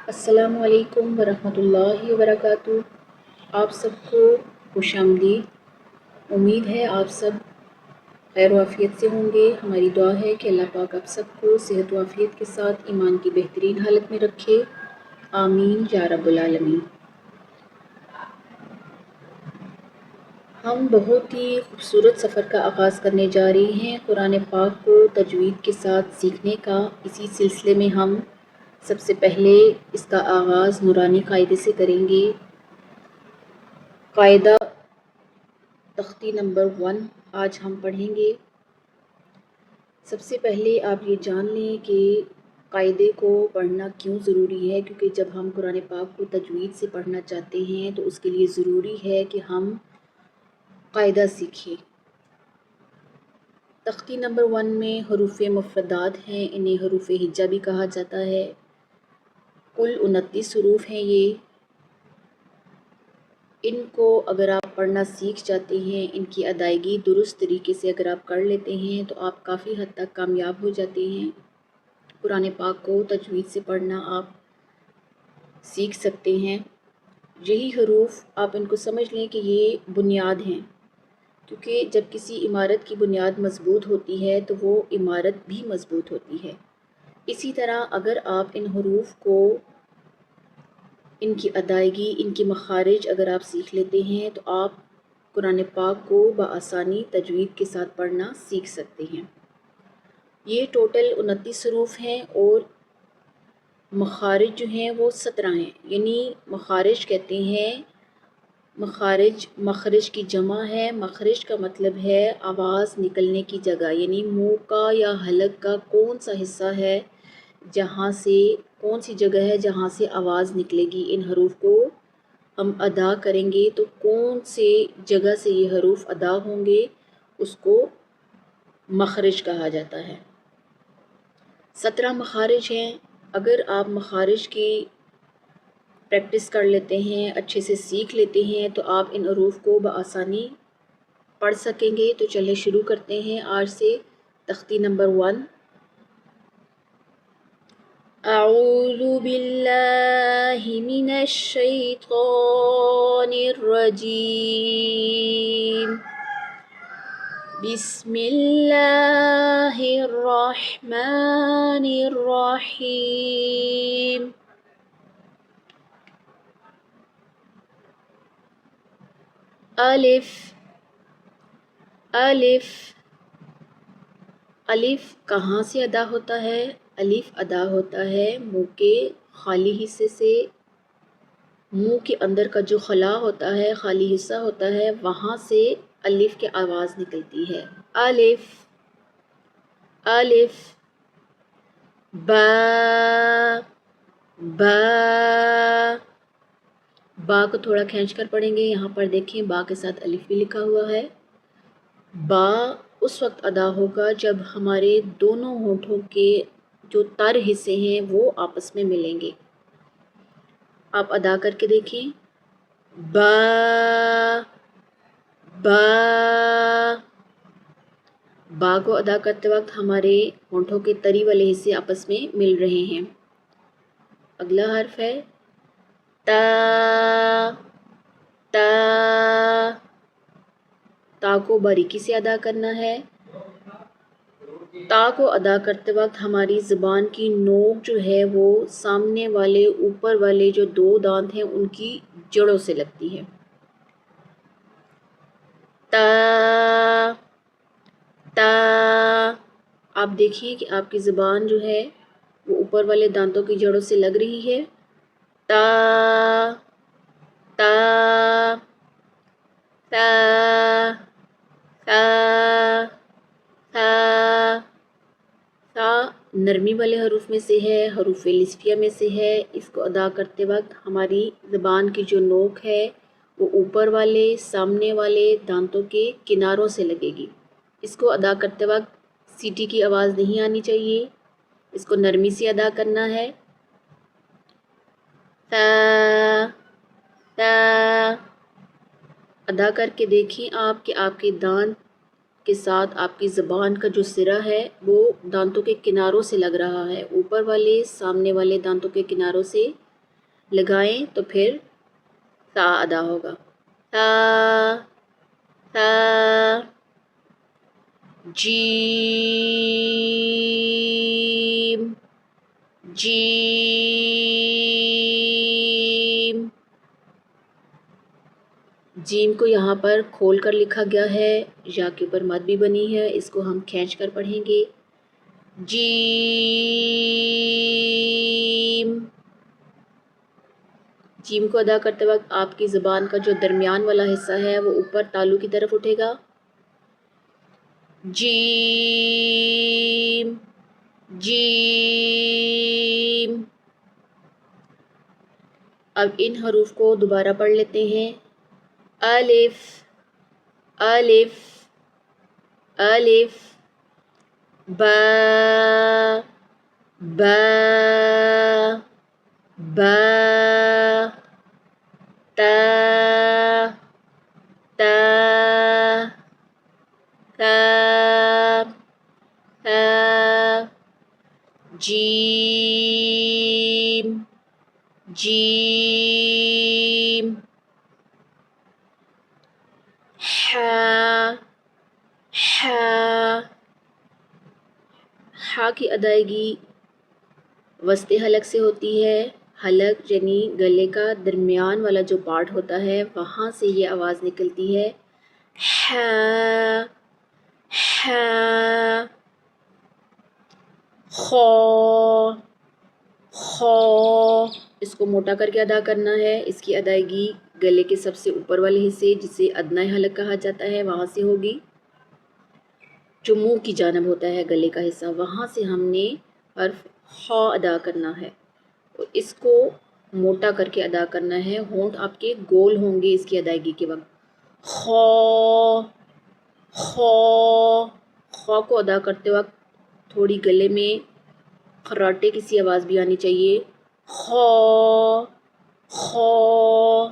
السلام علیکم ورحمۃ اللہ وبرکاتہ۔ آپ سب کو خوش آمدید۔ امید ہے آپ سب خیر و عافیت سے ہوں گے۔ ہماری دعا ہے کہ اللہ پاک آپ سب کو صحت و عافیت کے ساتھ ایمان کی بہترین حالت میں رکھے، آمین یا رب العالمین۔ ہم بہت ہی خوبصورت سفر کا آغاز کرنے جا رہے ہیں قرآن پاک کو تجوید کے ساتھ سیکھنے کا۔ اسی سلسلے میں ہم سب سے پہلے اس کا آغاز نورانی قاعدے سے کریں گے۔ قاعدہ تختی نمبر 1 آج ہم پڑھیں گے۔ سب سے پہلے آپ یہ جان لیں کہ قاعدے کو پڑھنا کیوں ضروری ہے، کیونکہ جب ہم قرآن پاک کو تجوید سے پڑھنا چاہتے ہیں تو اس کے لیے ضروری ہے کہ ہم قاعدہ سیکھیں۔ تختی نمبر 1 میں حروف مفردات ہیں، انہیں حروف ہجا بھی کہا جاتا ہے۔ کل 29 حروف ہیں یہ۔ ان کو اگر آپ پڑھنا سیکھ جاتے ہیں، ان کی ادائیگی درست طریقے سے اگر آپ کر لیتے ہیں تو آپ کافی حد تک کامیاب ہو جاتے ہیں۔ قرآن پاک کو تجوید سے پڑھنا آپ سیکھ سکتے ہیں۔ یہی حروف آپ ان کو سمجھ لیں کہ یہ بنیاد ہیں، کیونکہ جب کسی عمارت کی بنیاد مضبوط ہوتی ہے تو وہ عمارت بھی مضبوط ہوتی ہے۔ اسی طرح اگر آپ ان حروف کو، ان کی ادائیگی، ان کی مخارج اگر آپ سیکھ لیتے ہیں تو آپ قرآن پاک کو بآسانی تجوید کے ساتھ پڑھنا سیکھ سکتے ہیں۔ یہ ٹوٹل 29 حروف ہیں اور مخارج جو ہیں وہ 17 ہیں، یعنی مخارج کہتے ہیں، مخارج مخرج کی جمع ہے۔ مخرج کا مطلب ہے آواز نکلنے کی جگہ، یعنی منہ کا یا حلق کا کون سا حصہ ہے جہاں سے، کون سی جگہ ہے جہاں سے آواز نکلے گی۔ ان حروف کو ہم ادا کریں گے تو کون سے جگہ سے یہ حروف ادا ہوں گے، اس کو مخرج کہا جاتا ہے۔ 17 مخارج ہیں۔ اگر آپ مخارج کی پریکٹس کر لیتے ہیں، اچھے سے سیکھ لیتے ہیں تو آپ ان حروف کو بآسانی پڑھ سکیں گے۔ تو چلیں شروع کرتے ہیں آج سے تختی نمبر 1۔ اعوذ باللہ من الشیطان الرجیم، بسم اللہ الرحمن الرحیم۔ الف الف الف کہاں سے ادا ہوتا ہے؟ الف ادا ہوتا ہے منہ کے خالی حصے سے۔ منہ کے اندر کا جو خلا ہوتا ہے، خالی حصہ ہوتا ہے، وہاں سے الف کی آواز نکلتی ہے۔ الف الف با با با کو تھوڑا کھینچ کر پڑھیں گے۔ یہاں پر دیکھیں با کے ساتھ الف بھی لکھا ہوا ہے۔ با اس وقت ادا ہوگا جب ہمارے دونوں ہونٹوں کے جو تر حصے ہیں وہ آپس میں ملیں گے۔ آپ ادا کر کے دیکھیں، با با۔ با کو ادا کرتے وقت ہمارے ہونٹوں کے تری والے حصے آپس میں مل رہے ہیں۔ اگلا حرف ہے تا تا۔ تا کو باریکی سے ادا کرنا ہے۔ تا کو ادا کرتے وقت ہماری زبان کی نوک جو ہے وہ سامنے والے اوپر والے جو 2 دانت ہیں ان کی جڑوں سے لگتی ہے۔ تا تا۔ آپ دیکھیے کہ آپ کی زبان جو ہے وہ اوپر والے دانتوں کی جڑوں سے لگ رہی ہے۔ تا تا تا تا تا۔ تا نرمی والے حروف میں سے ہے، حروف لسفیہ میں سے ہے۔ اس کو ادا کرتے وقت ہماری زبان کی جو نوک ہے وہ اوپر والے سامنے والے دانتوں کے کناروں سے لگے گی۔ اس کو ادا کرتے وقت سیٹی کی آواز نہیں آنی چاہیے، اس کو نرمی سے ادا کرنا ہے۔ تا تا۔ ادا کر کے دیکھیں آپ کہ آپ کے دانت کے ساتھ آپ کی زبان کا جو سرا ہے وہ دانتوں کے کناروں سے لگ رہا ہے، اوپر والے سامنے والے دانتوں کے کناروں سے لگائیں تو پھر تا ادا ہوگا. تا تا. جیم جیم. جیم کو یہاں پر کھول کر لکھا گیا ہے، یا کے اوپر مد بھی بنی ہے، اس کو ہم کھینچ کر پڑھیں گے. جیم. جیم کو ادا کرتے وقت آپ کی زبان کا جو درمیان والا حصہ ہے وہ اوپر تالو کی طرف اٹھے گا. جیم جیم. اب ان حروف کو دوبارہ پڑھ لیتے ہیں. الف الف الف. با با با. تا تا تا تا. جیم جیم. حا حا. حا کی ادائیگی وسط حلق سے ہوتی ہے. حلق یعنی گلے کا درمیان والا جو پارٹ ہوتا ہے وہاں سے یہ آواز نکلتی ہے. حا حا. خو خو. اس کو موٹا کر کے ادا کرنا ہے. اس کی ادائیگی گلے کے سب سے اوپر والے حصے جسے ادنی حلق کہا جاتا ہے وہاں سے ہوگی. جو منہ کی جانب ہوتا ہے گلے کا حصہ وہاں سے ہم نے حرف خو ادا کرنا ہے. اس کو موٹا کر کے ادا کرنا ہے. ہونٹ آپ کے گول ہوں گے اس کی ادائیگی کے وقت. خو خو. خو کو ادا کرتے وقت تھوڑی گلے میں خراٹے کی سی آواز بھی آنی چاہیے. خو خو.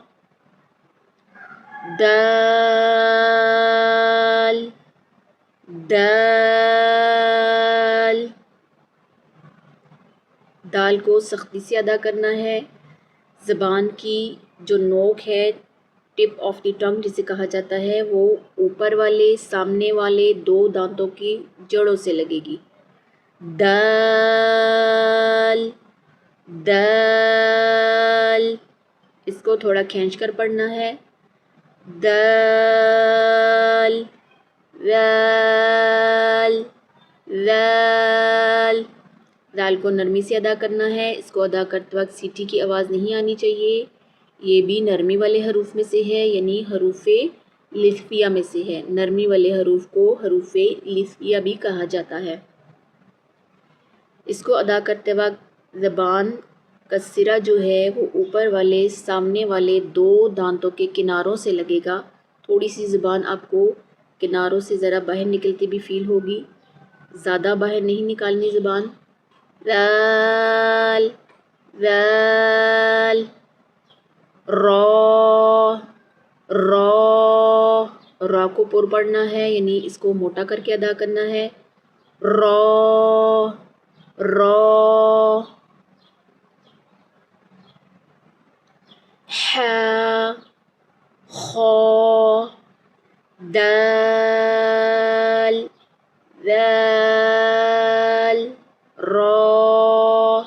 دال دال. دال کو سختی سے ادا کرنا ہے. زبان کی جو نوک ہے ٹپ آف دی ٹنگ جسے کہا جاتا ہے وہ اوپر والے سامنے والے دو دانتوں کی جڑوں سے لگے گی. دال دال. اس کو تھوڑا کھینچ کر پڑھنا ہے. دال دال دال. دال کو نرمی سے ادا کرنا ہے. اس کو ادا کرتے وقت سیٹی کی آواز نہیں آنی چاہیے. یہ بھی نرمی والے حروف میں سے ہے یعنی حروف لفظیہ میں سے ہے. نرمی والے حروف کو حروف لفظیہ بھی کہا جاتا ہے. اس کو ادا کرتے وقت زبان کا سرا جو ہے وہ اوپر والے سامنے والے دو دانتوں کے کناروں سے لگے گا. تھوڑی سی زبان آپ کو کناروں سے ذرا باہر نکلتی بھی فیل ہوگی. زیادہ باہر نہیں نکالنی زبان. ذال ذال. را را. را کو پر پڑھنا ہے یعنی اس کو موٹا کر کے ادا کرنا ہے. را را. حا خو. دال ذال را.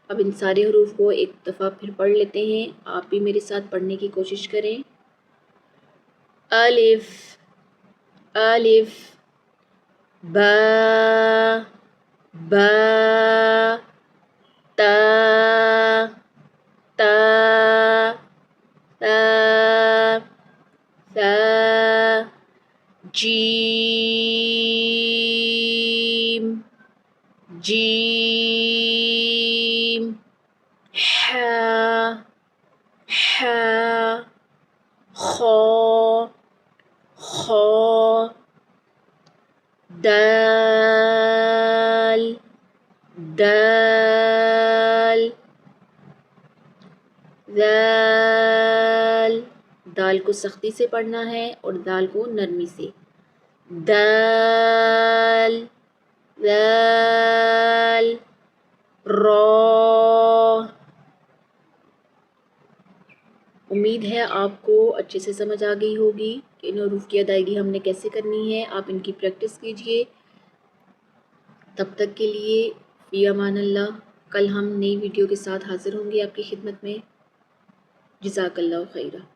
اب ان سارے حروف کو ایک دفعہ پھر پڑھ لیتے ہیں. آپ بھی میرے ساتھ پڑھنے کی کوشش کریں. الف الف. با با. تا تا تا تا. جیم جیم. حا حا. خو خو. دال دال. ذال. دال کو سختی سے پڑھنا ہے اور دال کو نرمی سے. دال ذال را امید ہے آپ کو اچھے سے سمجھ آ گئی ہوگی کہ ان حروف کی ادائیگی ہم نے کیسے کرنی ہے. آپ ان کی پریکٹس کیجئے. تب تک کے لیے فی امان اللہ. کل ہم نئی ویڈیو کے ساتھ حاضر ہوں گے آپ کی خدمت میں. جزاک اللہ خیرہ.